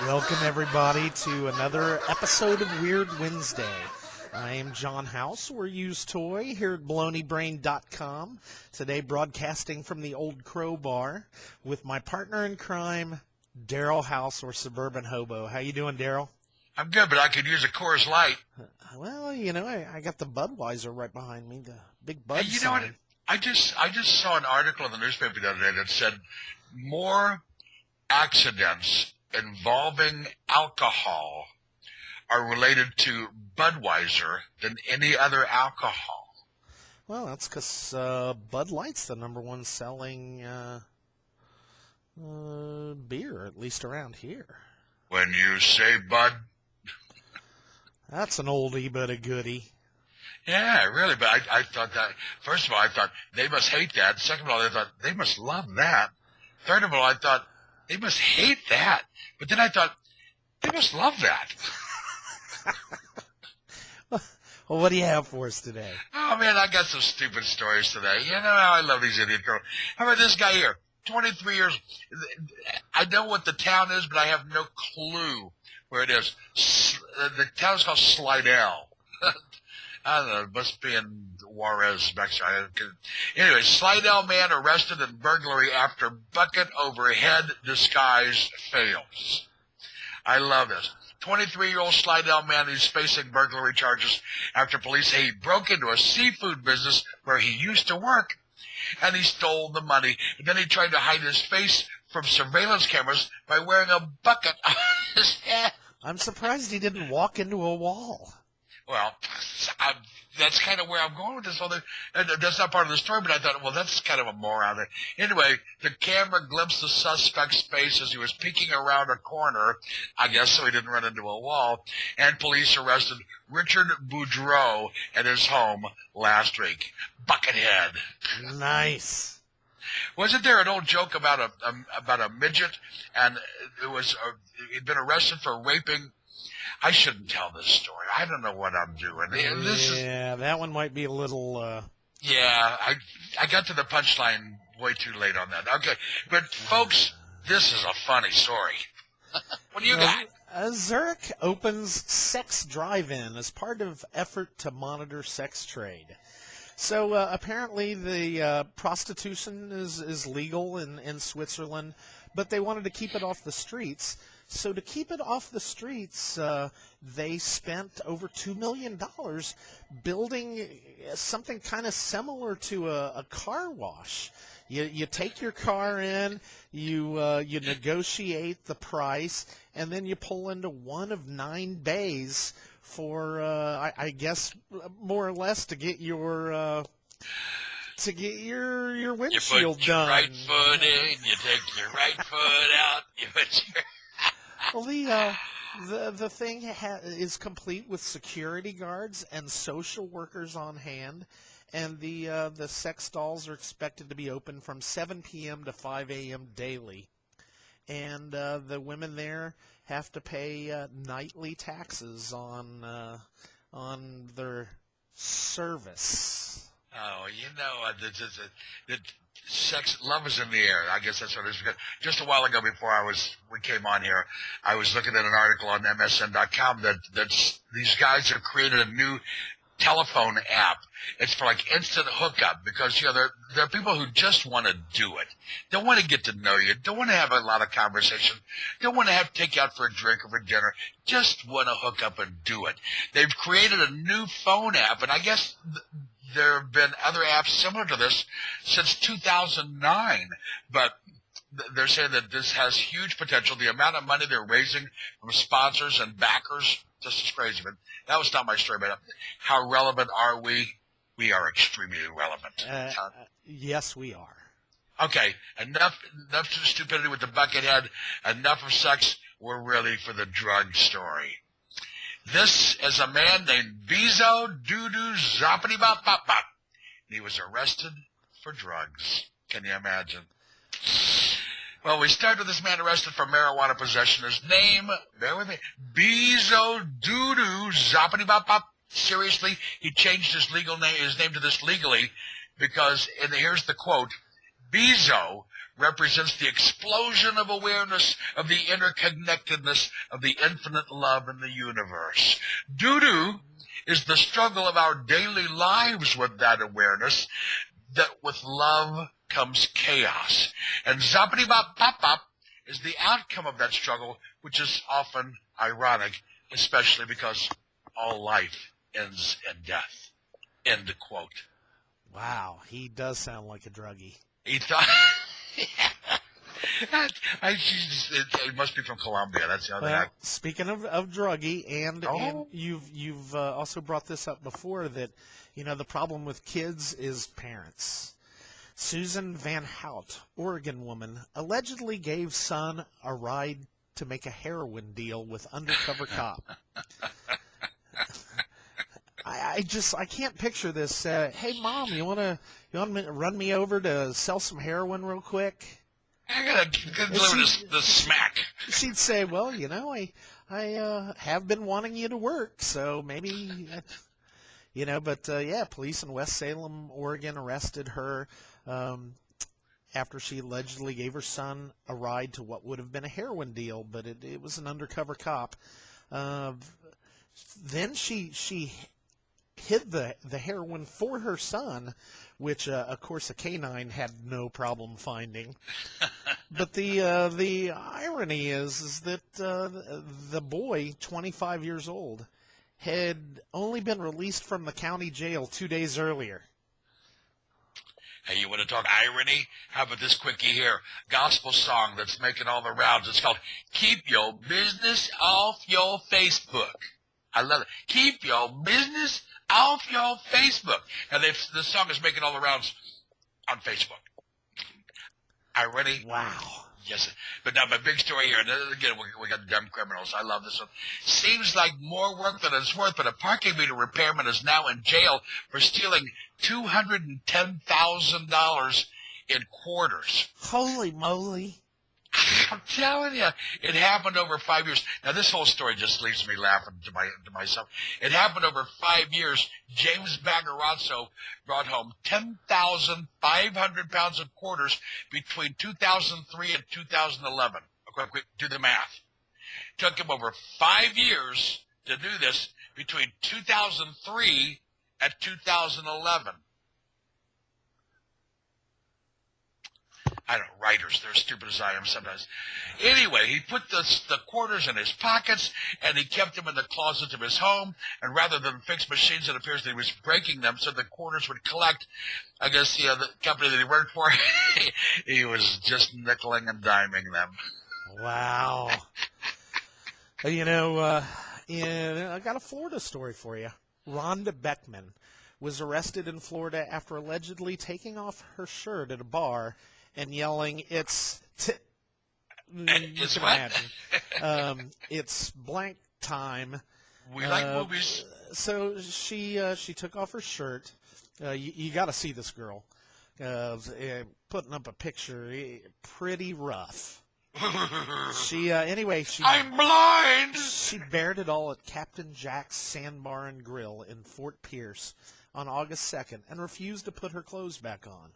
Welcome, everybody, to another episode of Weird Wednesday. I am John House. We're Used Toy here at BaloneyBrain.com. Today, broadcasting from the Old Crow Bar with my partner in crime, Daryl House, or Suburban Hobo. How you doing, Daryl? I'm good, but I could use a Coors Light. Well, you know, I got the Budweiser right behind me, the big Bud Hey, you know what? sign. I just saw an article in the newspaper the other day that said more accidents involving alcohol are related to Budweiser than any other alcohol. Well, that's because Bud Light's the number one selling beer, at least around here. When you say Bud, That's an oldie but a goodie. yeah, really. But I thought that, first of all, I thought they must hate that. Second of all, I thought they must love that. Third of all, I thought they must hate that. But then I thought they must love that. Well, what do you have for us today? Oh, man, I got some stupid stories today. You know how I love these idiot girls. How about this guy here? 23 years. I know what the town is, but I have no clue where it is. The town is called Slidell. I don't know. It must be in Juarez, Mexico. Anyway, Slidell man arrested in burglary after bucket overhead disguise fails. I love this. 23-year-old Slidell man is facing burglary charges after police say he broke into a seafood business where he used to work, and he stole the money. And then he tried to hide his face from surveillance cameras by wearing a bucket on his head. I'm surprised he didn't walk into a wall. Well, that's kind of where I'm going with this whole thing. That's not part of the story, but I thought, well, that's kind of a moron. Anyway, the camera glimpsed the suspect's face as he was peeking around a corner, I guess so he didn't run into a wall, and police arrested Richard Boudreau at his home last week. Buckethead. Nice. Wasn't there an old joke about a midget, and he'd been arrested for raping? I shouldn't tell this story. I don't know what I'm doing. That one might be a little... Yeah, I got to the punchline way too late on that. Okay, but folks, this is a funny story. What do you got? Zurich opens sex drive-in as part of effort to monitor sex trade. So apparently the prostitution is legal in Switzerland, but they wanted to keep it off the streets. So to keep it off the streets, they spent over $2 million building something kind of similar to a car wash. You take your car in, you negotiate the price, and then you pull into one of 9 bays for, I guess, more or less to get your windshield you put your done. right foot in, you take your right foot out, you put your... Well, the thing is complete with security guards and social workers on hand, and the sex stalls are expected to be open from 7 p.m. to 5 a.m. daily, and the women there have to pay nightly taxes on their service. Oh, you know, love is in the air. I guess that's what it is. Because just a while ago, before we came on here, I was looking at an article on MSN.com that these guys have created a new telephone app. It's for like instant hookup because, you know, there are people who just want to do it. Don't want to get to know you. Don't want to have a lot of conversation. Don't want to have to take you out for a drink or for dinner. Just want to hook up and do it. They've created a new phone app, and I guess there have been other apps similar to this since 2009, but they're saying that this has huge potential. The amount of money they're raising from sponsors and backers, just is crazy. But that was not my story, but how relevant are we? We are extremely relevant. Yes, we are. Okay, enough stupidity with the buckethead, enough of sex. We're ready for the drug story. This is a man named Bizo Dudu Zoppity Bop Bop Bop. He was arrested for drugs. Can you imagine? Well, we start with this man arrested for marijuana possession. His name, bear with me, Bizo Dudu Zoppity Bop Bop. Seriously, he changed his name to this legally because, and here's the quote, Bizo represents the explosion of awareness of the interconnectedness of the infinite love in the universe. Doo-doo is the struggle of our daily lives with that awareness, that with love comes chaos. And zappity-bop-bop-bop is the outcome of that struggle, which is often ironic, especially because all life ends in death. End quote. Wow, he does sound like a druggie. He thought... it must be from Colombia. That's the other Well, thing. speaking of druggie, and Oh. you've also brought this up before, that the problem with kids is parents. Susan Van Hout, Oregon woman, allegedly gave son a ride to make a heroin deal with undercover cop. I can't picture this. Hey, Mom, you want to run me over to sell some heroin real quick? I gotta deliver the smack. She'd say, well, I have been wanting you to work, so maybe, but yeah, police in West Salem, Oregon arrested her after she allegedly gave her son a ride to what would have been a heroin deal, but it was an undercover cop. Then she hid the heroin for her son, which, of course, a canine had no problem finding. But the irony is that the boy, 25 years old, had only been released from the county jail 2 days earlier. Hey, you want to talk irony? How about this quickie here? Gospel song that's making all the rounds. It's called Keep Your Business Off Your Facebook. I love it. Keep your business off your Facebook. And the song is making all the rounds on Facebook. Irony? Wow. Yes. But now my big story here, and again, we got dumb criminals. I love this one. Seems like more work than it's worth, but a parking meter repairman is now in jail for stealing $210,000 in quarters. Holy moly. I'm telling you, it happened over 5 years. Now, this whole story just leaves me laughing to myself. It happened over 5 years. James Bagarazzo brought home 10,500 pounds of quarters between 2003 and 2011. Quick, do the math. Took him over 5 years to do this between 2003 and 2011. I don't know, writers, they're as stupid as I am sometimes. Anyway, he put the quarters in his pockets, and he kept them in the closet of his home, and rather than fix machines, it appears that he was breaking them so the quarters would collect. I guess the company that he worked for, he was just nickeling and diming them. Wow. I got a Florida story for you. Rhonda Beckman was arrested in Florida after allegedly taking off her shirt at a bar and yelling, "It's it's blank time." We like movies. So she took off her shirt. You got to see this girl putting up a picture. Pretty rough. I'm blind. She bared it all at Captain Jack's Sandbar and Grill in Fort Pierce on August 2nd and refused to put her clothes back on.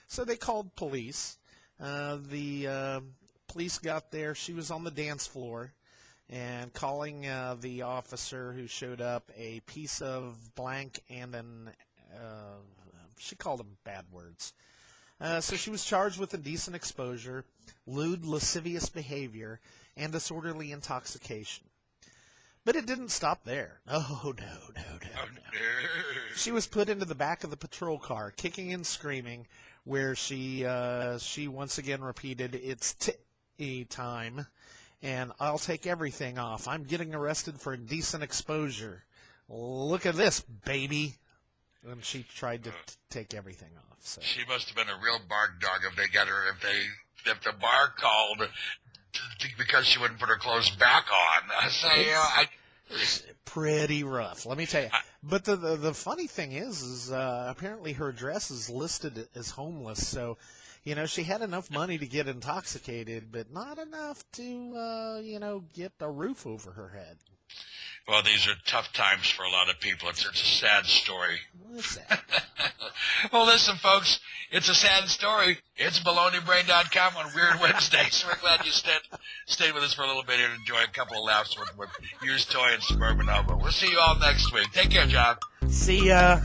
So they called police. The police got there. She was on the dance floor, and calling the officer who showed up a piece of blank and she called them bad words. So she was charged with indecent exposure, lewd, lascivious behavior, and disorderly intoxication. But it didn't stop there. Oh, no. She was put into the back of the patrol car, kicking and screaming, where she once again repeated, "It's time, and I'll take everything off. I'm getting arrested for indecent exposure. Look at this, baby." And she tried to take everything off. So. She must have been a real bark dog if they got her, if the bar called because she wouldn't put her clothes back on. It's pretty rough, let me tell you. But the funny thing is apparently her address is listed as homeless. So, she had enough money to get intoxicated, but not enough to, get a roof over her head. Well, these are tough times for a lot of people. It's a sad story. What is that? Well, listen, folks, it's a sad story, It's baloneybrain.com on Weird Wednesdays. We're glad you stayed with us for a little bit here and enjoy a couple of laughs with Used Toy and Suburban Nova. We'll see you all next week. Take care, John. See ya.